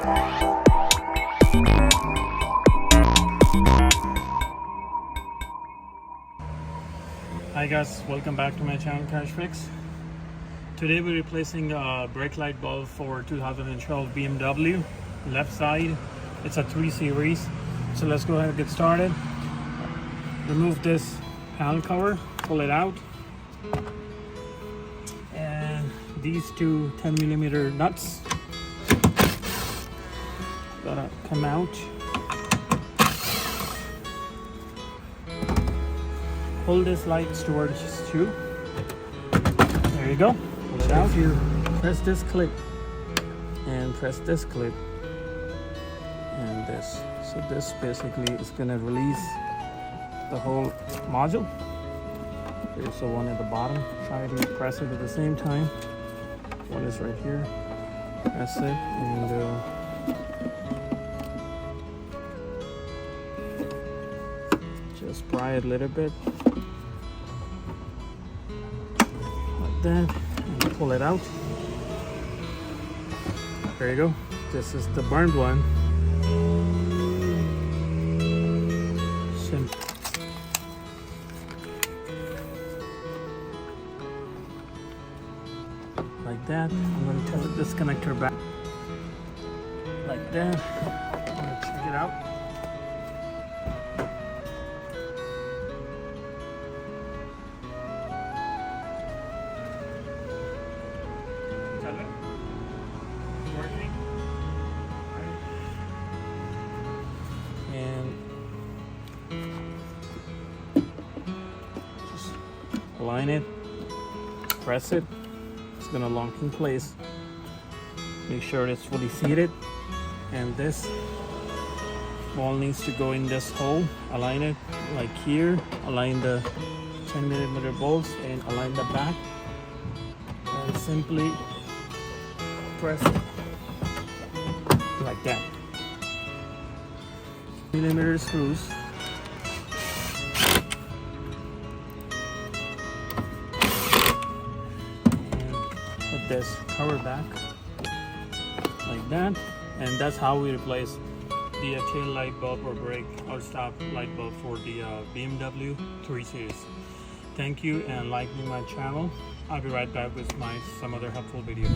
Hi guys, welcome back to my channel Cash Fix. Today we're replacing a brake light bulb for 2012 BMW left side. It's a 3 Series. So let's go ahead and get started. Remove this panel cover, pull it out, and these two 10mm nuts gotta come out. Pull this light towards you. There you go. Pull it out. You press this clip and press this clip and this. So this basically is gonna release the whole module. There's the one at the bottom. Try to press it at the same time. One is right here. Press it and just pry it a little bit. That and pull it out. There you go. This is the burned one. Simple. Like that. I'm going to tell this connector back. Like that. I'm going to check it out. And just align it, press it. It's gonna lock in place. Make sure it's fully seated, and this ball needs to go in this hole. Align it like here. Align the 10mm bolts and align the back, and simply press it like that. Millimeter screws. And put this cover back like that, and that's how we replace the tail light bulb or brake or stop light bulb for the BMW 3 Series. Thank you, and like me my channel. I'll be right back with some other helpful video.